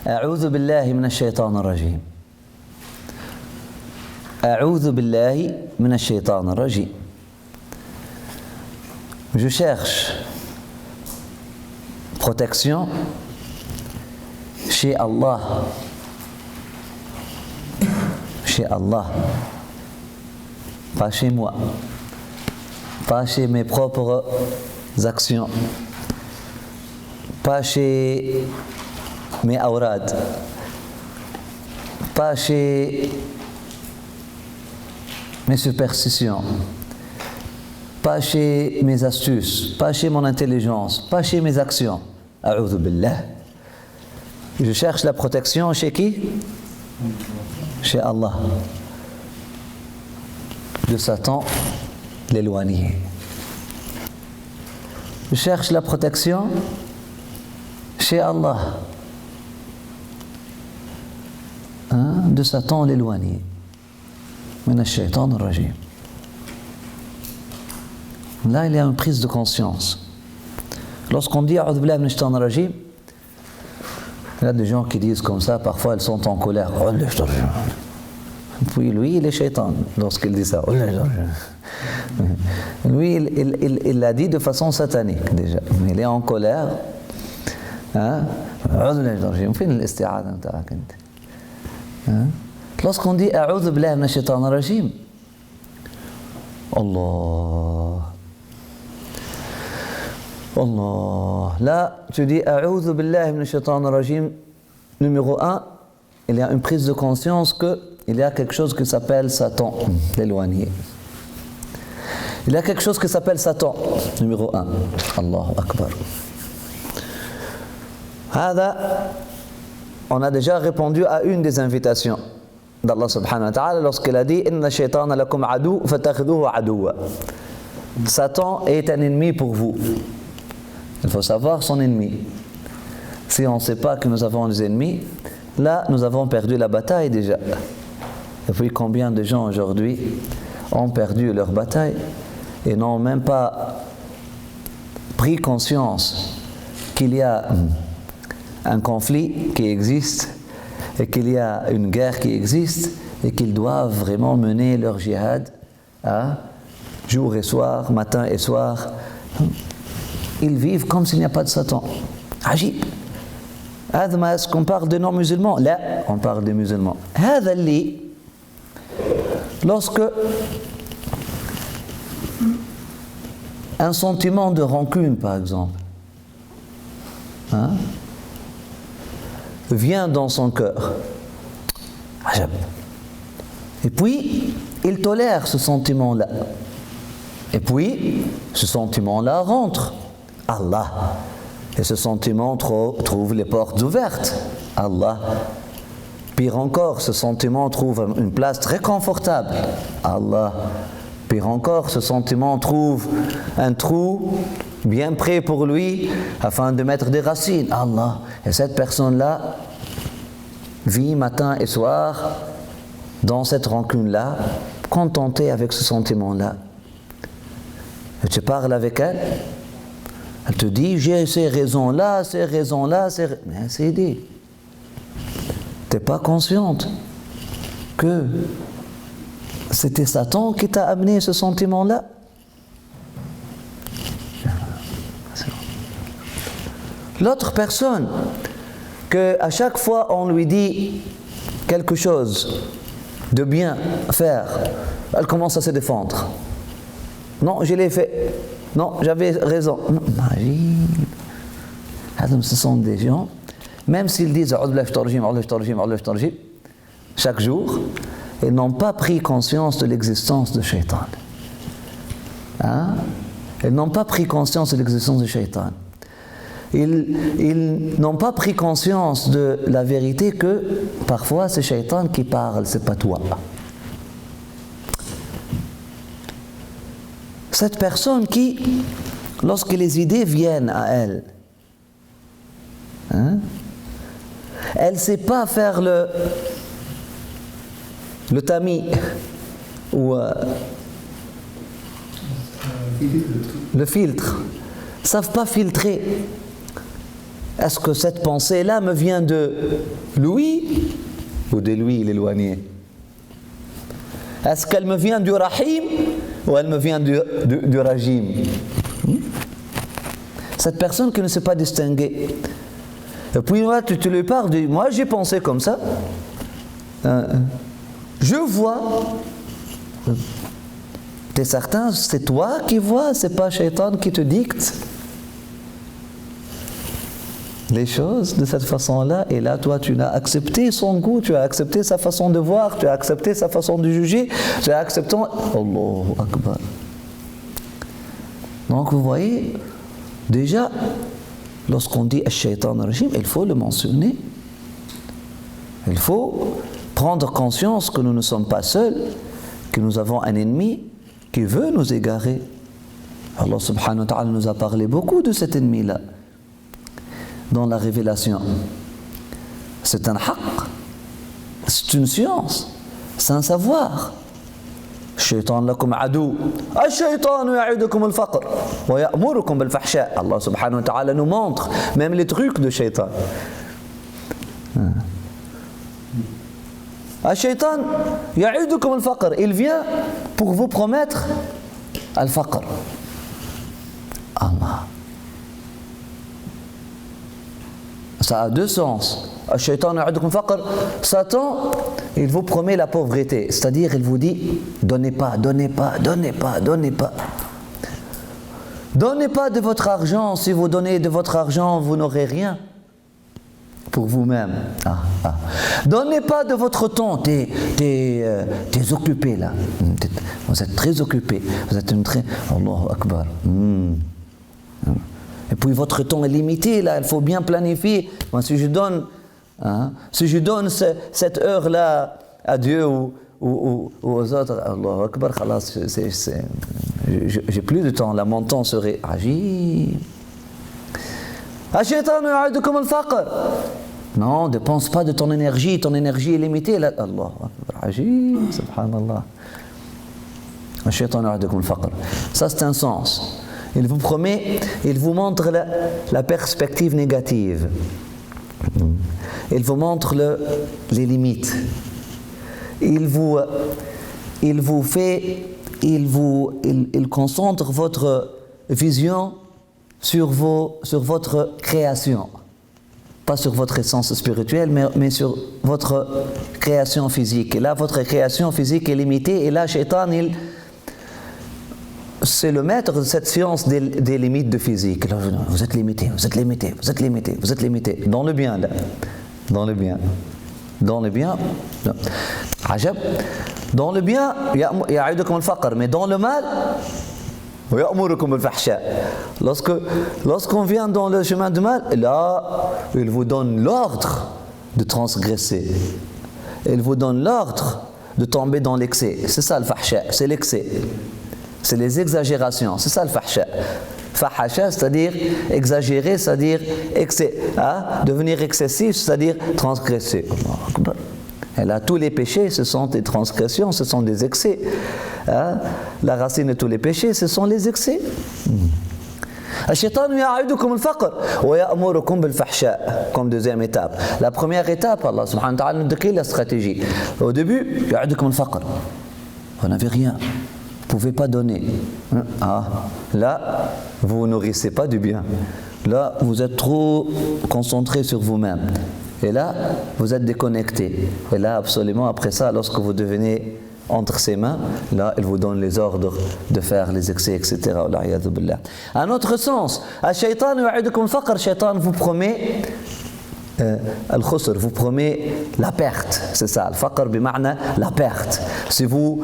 أعوذ بالله من الشيطان الرجيم. أعوذ بالله من الشيطان الرجيم. Je cherche protection chez Allah. Chez Allah. Pas chez moi. Pas chez mes propres actions. Pas chez mes awrad. Pas chez mes superstitions. Pas chez mes astuces. Pas chez mon intelligence. Pas chez mes actions. A'udhu billah. Je cherche la protection chez qui? Chez Allah. De Satan, l'éloigner. Je cherche la protection chez Allah. De Satan, l'éloigner. Min ash-shaytan ar-rajim. Là, il y a une prise de conscience. Lorsqu'on dit A'udhu billahi minash shaytanir rajim, il y a des gens qui disent comme ça, parfois elles sont en colère. Puis lui, il est shaitan lorsqu'il dit ça. Lui, il l'a dit de façon satanique déjà. Il est en colère. Lorsqu'on dit A'udhu billahi minash shaytanir rajim, Allah. Allah. Là, tu dis A'udhu billahi minash shaytanir rajim, numéro 1, il y a une prise de conscience qu'il y a quelque chose qui s'appelle Satan, l'éloigner. Il y a quelque chose qui s'appelle Satan, numéro 1. Allahu Akbar. On a déjà répondu à une des invitations d'Allah subhanahu wa ta'ala lorsqu'il a dit Inna shaytana lakum adu fatakhidhuhu aduwa. Satan est un ennemi pour vous. Il faut savoir son ennemi. Si on ne sait pas que nous avons des ennemis, là nous avons perdu la bataille déjà. Et puis combien de gens aujourd'hui ont perdu leur bataille et n'ont même pas pris conscience qu'il y a un conflit qui existe et qu'il y a une guerre qui existe et qu'ils doivent vraiment mener leur jihad jour et soir, matin et soir. Ils vivent comme s'il n'y a pas de Satan. Ajib. Est-ce qu'on parle de non-musulmans? Là, on parle des musulmans. Lorsque un sentiment de rancune, par exemple, vient dans son cœur, et puis il tolère ce sentiment-là, et puis ce sentiment-là rentre. Allah. Et ce sentiment trouve les portes ouvertes. Allah. Pire encore, ce sentiment trouve une place très confortable. Allah. Pire encore, ce sentiment trouve un trou bien prêt pour lui afin de mettre des racines. Allah. Et cette personne-là vit matin et soir dans cette rancune-là, contentée avec ce sentiment-là. Et tu parles avec elle. Elle te dit, j'ai ces raisons-là, mais c'est dit. Tu n'es pas consciente que c'était Satan qui t'a amené ce sentiment-là. L'autre personne, que à chaque fois on lui dit quelque chose de bien à faire, elle commence à se défendre. Non, je l'ai fait. Non, j'avais raison. Ce sont des gens, même s'ils disent chaque jour, ils n'ont pas pris conscience de l'existence de Shaitan. Ils n'ont pas pris conscience de l'existence de Shaitan. Ils n'ont pas pris conscience de la vérité que parfois c'est Shaitan qui parle, c'est pas toi. Cette personne qui, lorsque les idées viennent à elle, elle ne sait pas faire le tamis ou le filtre. Ils ne savent pas filtrer. Est-ce que cette pensée-là me vient de lui ou de lui l'éloigné? Est-ce qu'elle me vient du Rahim ou elle me vient du Rajim? Cette personne qui ne sait pas distinguer. Et puis moi, tu lui parles, moi j'ai pensé comme ça. Je vois. Tu es certain, c'est toi qui vois, c'est pas Shaitan qui te dicte les choses de cette façon-là. Et là, toi, tu as accepté son goût, tu as accepté sa façon de voir, tu as accepté sa façon de juger, tu as accepté... Allahu Akbar. Donc, vous voyez, déjà, lorsqu'on dit Shaitan Rajim, il faut le mentionner. Il faut prendre conscience que nous ne sommes pas seuls, que nous avons un ennemi qui veut nous égarer. Allah subhanahu wa ta'ala nous a parlé beaucoup de cet ennemi-là dans la révélation. C'est un haqq, c'est une science, c'est un savoir. Shaitan lakum adou. Ash-shaytanu ya'idukum al-faqr wa ya'murukum bil-fahsha. Allah subhanahu wa ta'ala nous montre même les trucs de Shaitan. Ash-shaytan ya'idukum al-faqr. Il vient pour vous promettre al-faqr. Allah. Ça a deux sens. Ash-shaytan ya'idukum al-faqr. Satan, il vous promet la pauvreté. C'est-à-dire, il vous dit, donnez pas, donnez pas, donnez pas, donnez pas. Donnez pas de votre argent. Si vous donnez de votre argent, vous n'aurez rien pour vous-même. Donnez pas de votre temps. T'es occupé là. Vous êtes très occupé. Vous êtes une très... Allahu Akbar. Et puis votre temps est limité là. Il faut bien planifier. Moi, si je donne cette heure-là à Dieu ou aux autres, Allahu Akbar, khalas, j'ai plus de temps. Là, mon temps serait ajib. Ash-shaytanu ya'idukum al-faqr. Non, ne dépense pas de ton énergie est limitée. Là, Allahu Akbar, ajib, subhanallah. Ash-shaytanu ya'idukum al-faqr. Ça, c'est un sens. Il vous promet, il vous montre la perspective négative. Il vous montre les limites. Il concentre votre vision sur votre création. Pas sur votre essence spirituelle, mais sur votre création physique. Et là, votre création physique est limitée. Et là, Shaitan, c'est le maître de cette science des limites de physique. Là, vous êtes limité, vous êtes limité, vous êtes limité, vous êtes limité. Dans le bien, là. Dans le bien. Dans le bien. Ajab. Dans le bien, ya'idukum al-faqr. Mais dans le mal, ya'murukum bil-fahsha. Lorsqu'on vient dans le chemin du mal, là, il vous donne l'ordre de transgresser. Il vous donne l'ordre de tomber dans l'excès. C'est ça le fahsha, c'est l'excès. C'est les exagérations, c'est ça le fahsha. Fahasha, c'est-à-dire exagérer, c'est-à-dire devenir excessif, c'est-à-dire transgresser. Et là, tous les péchés, ce sont des transgressions, ce sont des excès. La racine de tous les péchés, ce sont les excès. Ash-shaytanu ya'idukum al-faqr wa ya'murukum bil-fahsha. Comme deuxième étape. La première étape, Allah subhanahu wa ta'ala nous décrit la stratégie. Au début, ya'idukum al-faqr. Vous n'avez rien. Vous ne pouvez pas donner. Là, vous ne nourrissez pas du bien. Là, vous êtes trop concentré sur vous-même. Et là, vous êtes déconnecté. Et là, absolument, après ça, lorsque vous devenez entre ses mains, là, il vous donne les ordres de faire les excès, etc. Un autre sens, Ash-shaytanu ya'idukum al-faqr. Shaytan vous promet al-khusr, vous promet la perte. C'est ça, al-faqr bima'na la perte. Si vous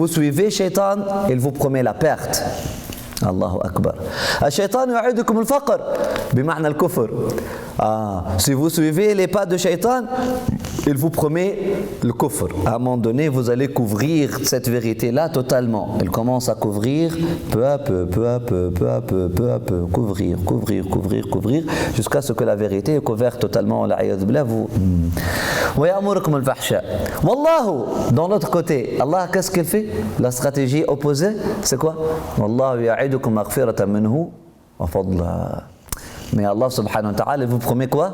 suivez Shaytan, il vous promet la perte. Allahu Akbar. Ash-shaytanu ya'idukum al-faqr bima'na al-kufr. Si vous suivez les pas de Shaytan, il vous promet le kufr. À un moment donné, vous allez couvrir cette vérité-là totalement. Elle commence à couvrir peu à peu, couvrir, jusqu'à ce que la vérité est couverte totalement. Wallahu, dans l'autre côté, Allah, qu'est-ce qu'il fait? La stratégie opposée, c'est quoi? Wallahu ya'idukum maghfiratan minhu wa fadla. Mais Allah subhanahu wa ta'ala, il vous promet quoi?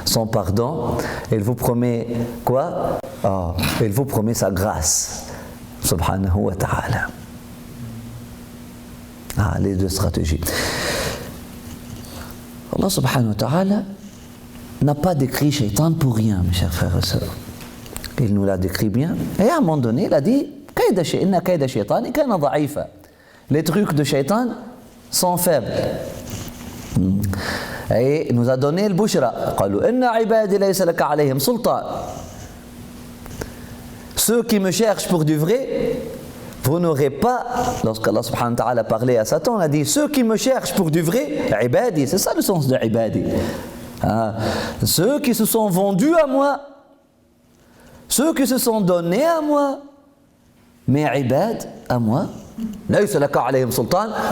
Son pardon. Il vous promet quoi? Il vous promet sa grâce. Subhanahu wa ta'ala. Les deux stratégies. Allah subhanahu wa ta'ala n'a pas décrit Shaitan pour rien, mes chers frères et sœurs. Il nous l'a décrit bien. Et à un moment donné, il a dit les trucs de Shaitan sont faibles. Et il nous a donné le bushra. Ceux qui me cherchent pour du vrai, vous n'aurez pas, lorsqu'Allah subhanahu wa ta'ala parlait à Satan, il a dit ceux qui me cherchent pour du vrai, ibadi, c'est ça le sens de ibadi. Ceux qui se sont vendus à moi, ceux qui se sont donnés à moi, mais ibad à moi,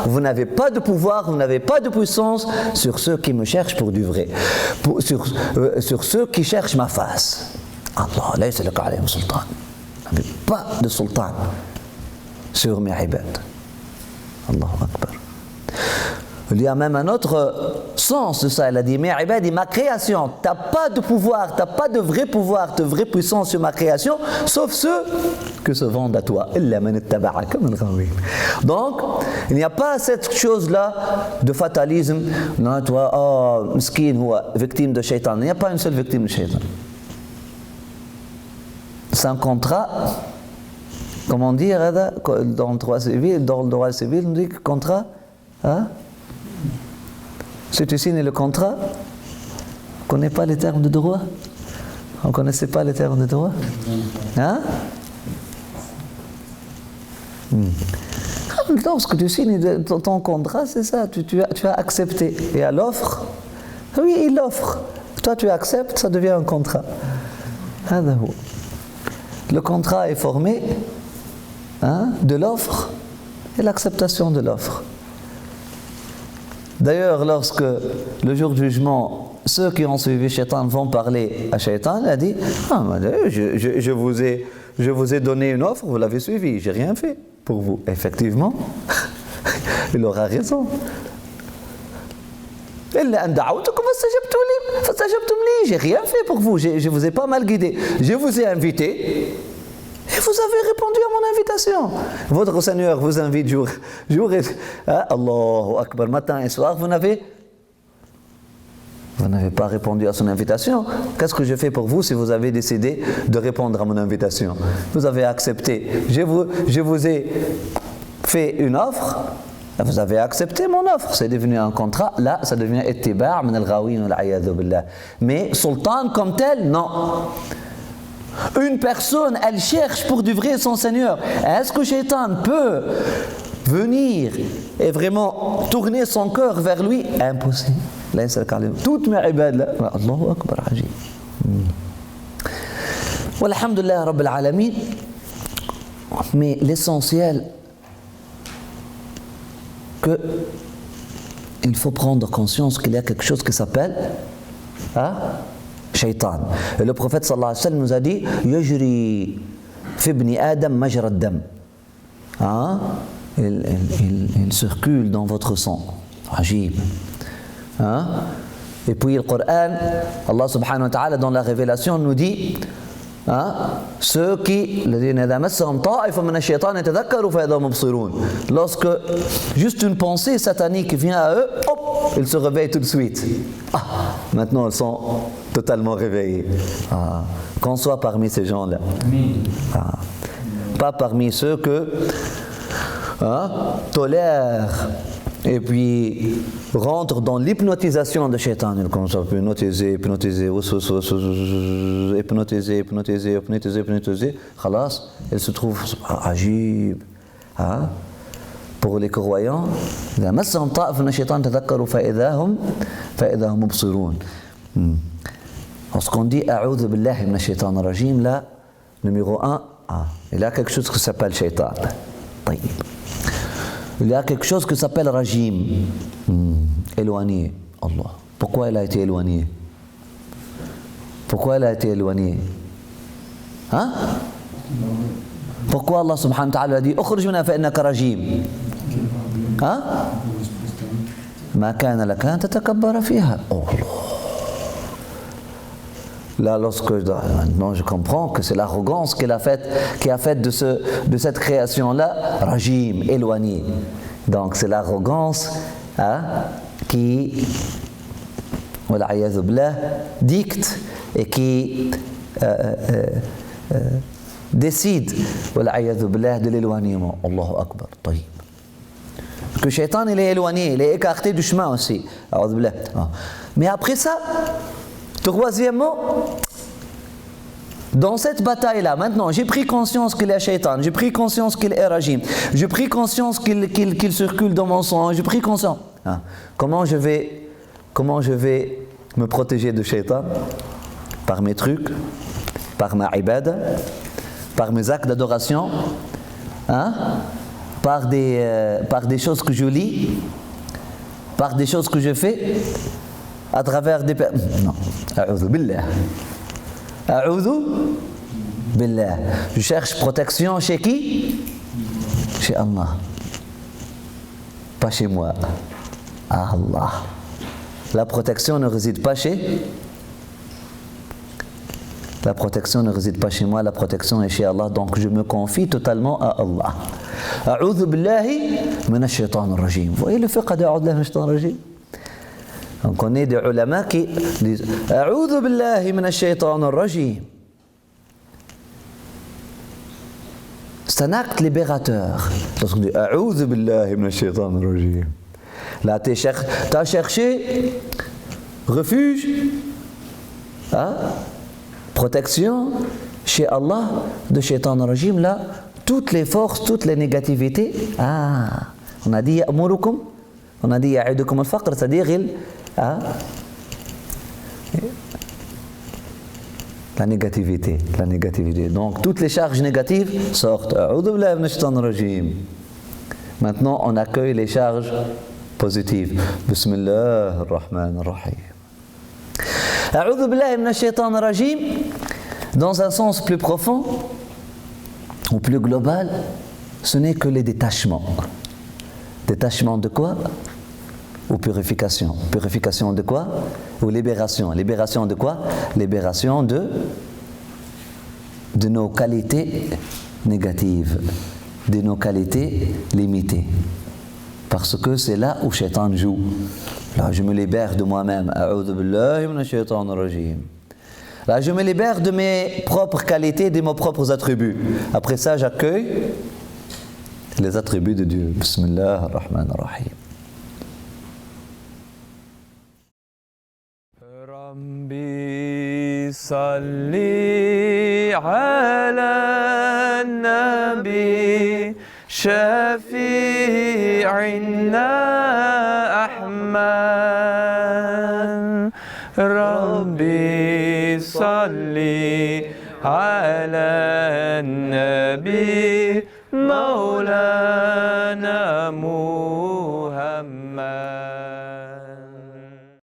vous n'avez pas de pouvoir, vous n'avez pas de puissance sur ceux qui me cherchent pour du vrai, sur ceux qui cherchent ma face. Allah, laysa laka alayhim sultan. Vous n'avez pas de sultan sur mes ibad. Allahu Akbar. Il y a même un autre sens de ça. Il a dit, mais ibadi, ma création, tu n'as pas de pouvoir, tu n'as pas de vrai pouvoir, de vraie puissance sur ma création, sauf ceux que se vendent à toi. Donc, il n'y a pas cette chose-là de fatalisme. Non, toi, miskin, victime de Shaitan. Il n'y a pas une seule victime de Shaitan. C'est un contrat. Comment dire, dans le droit civil, on dit que contrat, si tu signes le contrat, on ne connaît pas les termes de droit. On ne connaissait pas les termes de droit. Lorsque tu signes ton contrat, c'est ça, tu as accepté. Et à l'offre, oui, il offre. Toi, tu acceptes, ça devient un contrat. Le contrat est formé de l'offre et l'acceptation de l'offre. D'ailleurs, lorsque le jour du jugement, ceux qui ont suivi Shaitan vont parler à Shaitan, il a dit je vous ai donné une offre, vous l'avez suivie, j'ai rien fait pour vous. Effectivement, il aura raison. J'ai rien fait pour vous, je ne vous ai pas mal guidé. Je vous ai invité. Et vous avez répondu à mon invitation. Votre Seigneur vous invite jour et Allahu Akbar, matin et soir, vous n'avez pas répondu à son invitation. Qu'est-ce que je fais pour vous si vous avez décidé de répondre à mon invitation? Vous avez accepté. Je vous ai fait une offre. Vous avez accepté mon offre. C'est devenu un contrat. Là, ça devient ittiba' min al-ghawin wal-'iyadhu billah. Mais sultan comme tel, non. Une personne, elle cherche pour du vrai son Seigneur. Est-ce que Shaitan peut venir et vraiment tourner son cœur vers lui? Impossible. Toutes mes ibad là. Allahu Akbar, ajib. Walhamdulillah Rabbil Alamin. Mais l'essentiel, il faut prendre conscience qu'il y a quelque chose qui s'appelle Shaitan. Et le prophète sallallahu alayhi wa sallam nous a dit Yajri fi ibni Adam majra ad-dam. Il circule dans votre sang. Ajib. Et puis le Coran, Allah subhanahu wa ta'ala dans la révélation nous dit ceux qui lorsque juste une pensée satanique vient à eux, hop, ils se réveillent tout de suite. Maintenant ils sont totalement réveillés. Qu'on soit parmi ces gens-là. Pas parmi ceux que tolèrent et puis rentre dans l'hypnotisation de Shaitan. Il commence à hypnotiser. Khalas, il se trouve ajib. Pour les croyants, lorsqu'on dit A'udhu billahi minash shaitan rajim, là, numéro 1, il y a quelque chose qui s'appelle Shaitan. Il y a quelque chose qui s'appelle Rajim, éloigné. Allah. Pourquoi il a été éloigné? Pourquoi il a été éloigné? Pourquoi Allah subhanahu wa ta'ala a dit Ukhruj minha fa innaka rajim? ما كان لك أن تتكبر فيها. Oh. Là, maintenant je comprends que c'est l'arrogance qui a fait de cette création-là rajim, éloigné. Donc c'est l'arrogance qui, dicte et qui décide de l'éloignement. Allahu Akbar. طيب. Que Shaitan il est éloigné, il est écarté du chemin aussi. Mais après ça, troisièmement, dans cette bataille-là, maintenant, j'ai pris conscience qu'il est Shaitan, j'ai pris conscience qu'il est Rajim, j'ai pris conscience qu'il circule dans mon sang, j'ai pris conscience. Comment je vais me protéger de Shaitan? Par mes trucs, par ma ibada, par mes actes d'adoration, par des choses que je lis, par des choses que je fais, à travers des... Non, a'udhu billah. A'udhu billah. Je cherche protection chez qui? Chez Allah. Pas chez moi. Allah. La protection ne réside pas chez... La protection ne réside pas chez moi, la protection est chez Allah, donc je me confie totalement à Allah. A'udhu billahi minash shaitanir rajim. Vous voyez le fiqh de a'udhu billahi minash shaitanir rajim? On connaît des ulama qui disent A'udhu billahi minash shaitanir rajim. C'est un acte libérateur. Lorsqu'on dit A'udhu billahi minash shaitanir rajim. Là, tu as cherché refuge, protection chez Allah de Shaitan Rajim. Là, toutes les forces, toutes les négativités. On a dit Ya'murukum, on a dit Ya'idukum al-faqr, c'est-à-dire la négativité. Donc, toutes les charges négatives sortent. A'udhu billahi minash shaitanir rajim. Maintenant, on accueille les charges positives. Bismillah ar-Rahman ar-Rahim. A'udhu billahi minash shaitanir rajim, dans un sens plus profond ou plus global, ce n'est que les détachements. Détachement de quoi? Ou purification. Purification de quoi? Ou libération. Libération de quoi? Libération de nos qualités négatives, de nos qualités limitées. Parce que c'est là où Shaitan joue. Là, je me libère de moi-même. A'udhu billahi minash shaitanir rajim. Là, je me libère de mes propres qualités, de mes propres attributs. Après ça, j'accueille les attributs de Dieu. Bismillah ar-Rahman ar-Rahim. Rabbi salli ala nabi shafi'ina Ahmad. Rabbi salli ala nabi مولانا محمد